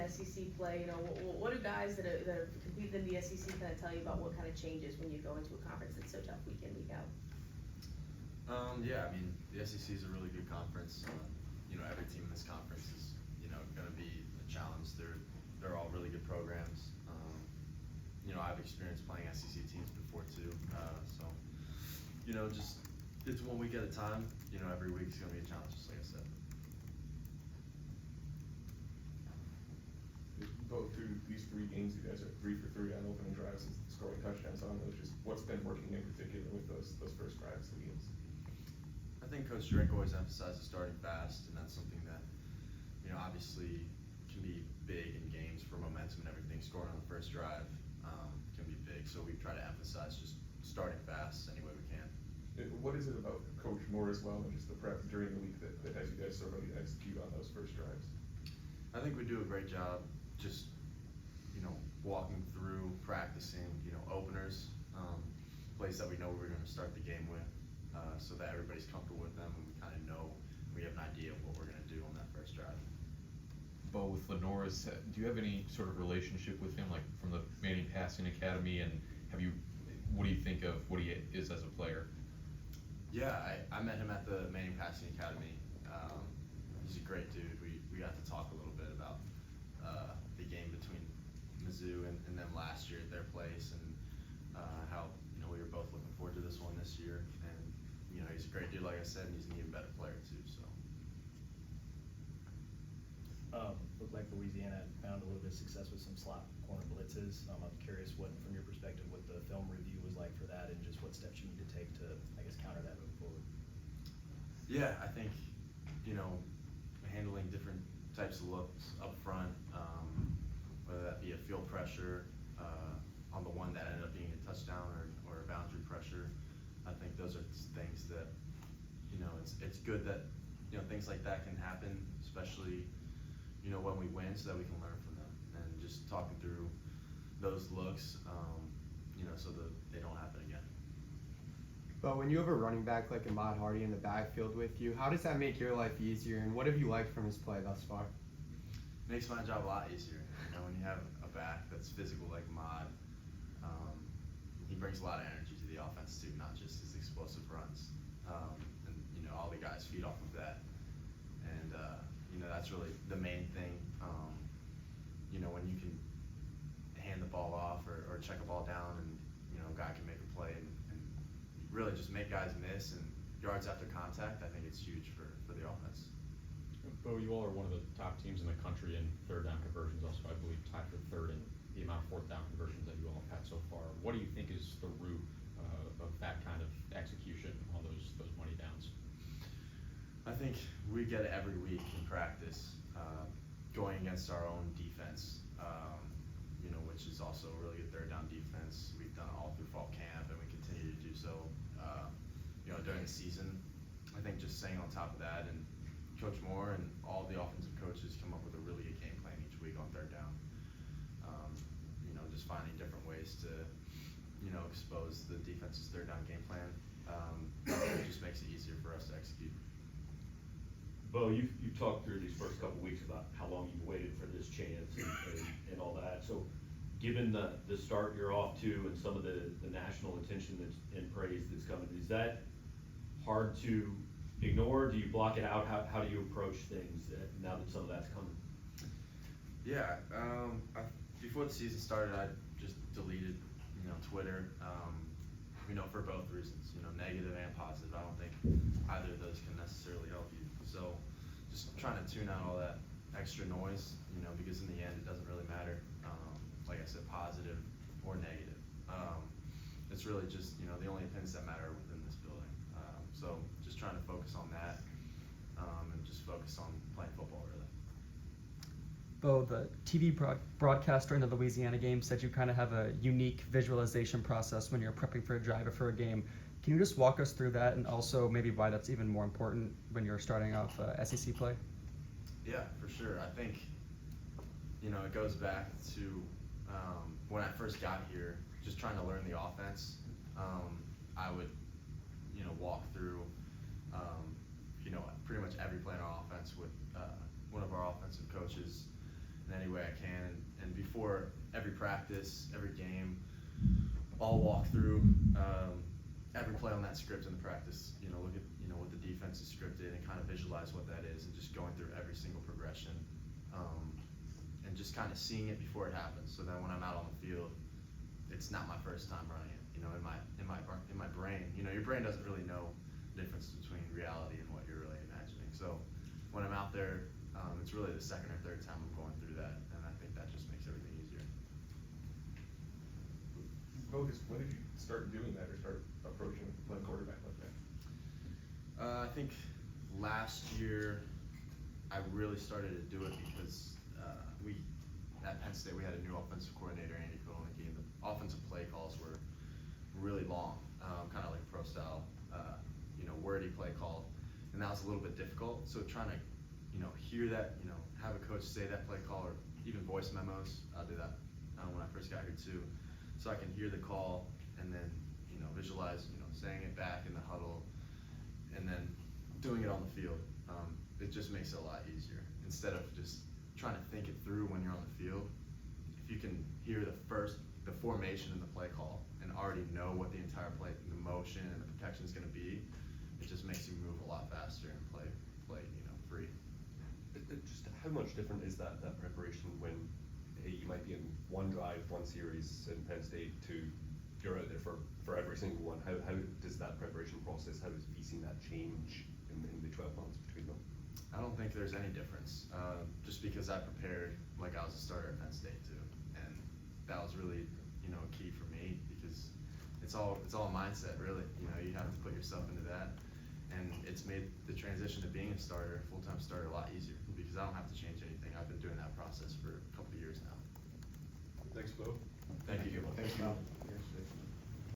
SEC play? What do guys that have competed in the SEC kind of tell you about what kind of changes when you go into a conference that's so tough week in, week out? Yeah, I mean, the SEC is a really good conference. Every team in this conference is, going to be a challenge. They're all really good programs. I've experienced playing SEC teams before too. Just it's 1 week at a time. Every week is going to be a challenge, just like I said. Both through these 3 games, you guys are 3 for 3 on opening drives and scoring touchdowns on those. Just what's been working in particular with those first drives of the games? I think Coach Drink always emphasizes starting fast, and that's something that, obviously can be big in games for momentum and everything. Scoring on the first drive can be big, so we try to emphasize just starting fast any way we can. What is it about Coach Moore as well, and just the prep during the week that has you guys so ready to execute on those first drives? I think we do a great job just, walking through, practicing, openers, plays that we know we're going to start the game with, so that everybody's comfortable with them and we kind of know, we have an idea of what we're going to do on that first drive. Beau, with Lenore's, do you have any sort of relationship with him, like from the Manning Passing Academy, and what do you think of what he is as a player? Yeah, I met him at the Manning Passing Academy. He's a great dude. We got to talk a little bit about the game between Mizzou and them last year at their place, and how we were both looking forward to this one this year. And he's a great dude, like I said, and he's an even better player too. So. Looked like Louisiana had found a little bit of success with some slot corner blitzes. I'm curious from your perspective, what the film review was like for that, and just what steps you need to take to, counter that moving forward. Yeah, I think, handling different types of looks up front, whether that be a field pressure on the one that ended up being a touchdown or a boundary pressure. I think those are things that, it's good that, things like that can happen, especially, when we win, so that we can learn from them. And just talking through those looks, so that they don't happen again. But when you have a running back like Ahmad Hardy in the backfield with you, how does that make your life easier, and what have you liked from his play thus far? Makes my job a lot easier. When you have a back that's physical like Ahmad, he brings a lot of energy to the offense too, not just his explosive runs. And all the guys feed off of that. And that's really the main thing. When you can hand the ball off or check a ball down, and a guy can make a play and really just make guys miss and yards after contact, I think it's huge for the offense. Beau, you all are one of the top teams in the country in third down conversions, also I believe tied for third in the amount of fourth down conversions that you all have had so far. What do you think is the root of that kind of execution on those money downs? I think we get it every week in practice, going against our own defense, which is also a really good third down defense. We've done it all through fall camp, and we continue to do so, during the season. I think just staying on top of that, and Coach Moore and all the offensive coaches come up with a really good game plan each week on third down. Just finding different ways to, expose the defense's third down game plan. It just makes it easier for us to execute. Beau, you've talked through these first couple weeks about how long you've waited for this chance and all that. So, given the start you're off to and some of the national attention and praise that's coming, is that hard to ignore? Do you block it out? How do you approach things now that some of that's coming? Yeah, before the season started, I just deleted, Twitter, for both reasons, negative and positive. I don't think either of those can necessarily help you. So, just trying to tune out all that extra noise, because in the end, it doesn't really matter. Like I said, positive or negative. It's really just, the only opinions that matter within this building. So, just trying to focus on that, and just focus on playing football, really. Beau, the TV broadcast during the Louisiana game said you kind of have a unique visualization process when you're prepping for a drive or for a game. Can you just walk us through that, and also maybe why that's even more important when you're starting off SEC play? Yeah, for sure. I think, it goes back to when I first got here, just trying to learn the offense. I would, walk through, pretty much every play in our offense with one of our offensive coaches. And then any way I can. And before every practice, every game, I'll walk through every play on that script in the practice. Look at what the defense is scripted and kind of visualize what that is, and just going through every single progression, and just kind of seeing it before it happens. So then when I'm out on the field, it's not my first time running it. In my brain, your brain doesn't really know the difference between reality and what you're really imagining. So when I'm out there, it's really the second or third time I'm going through that, and I think that just makes everything easier. Beau, when did you start doing that or start approaching playing quarterback like that? I think last year I really started to do it because at Penn State we had a new offensive coordinator, Andy Koenig, and the offensive play calls were really long, kind of like pro style, wordy play call, and that was a little bit difficult. So trying to, hear that, have a coach say that play call, or even voice memos. I'll do that when I first got here too, so I can hear the call and then, visualize, saying it back in the huddle, and then doing it on the field. It just makes it a lot easier instead of just trying to think it through when you're on the field. If you can hear the formation in the play call and already know what the entire play, the motion and the protection is going to be, it just makes you move a lot faster and play free. Just how much different is that preparation when you might be in one drive, one series in Penn State to you're out there for every single one? How does that preparation process, how have you seen that change in the 12 months between them? I don't think there's any difference, just because I prepared like I was a starter at Penn State too, and that was really key for me, because it's all mindset really. You have to put yourself into that, and it's made the transition to being a starter, full-time starter, a lot easier because I don't have to change anything. I've been doing that process for a couple of years now. Thanks, Beau. Thank you. Thank you.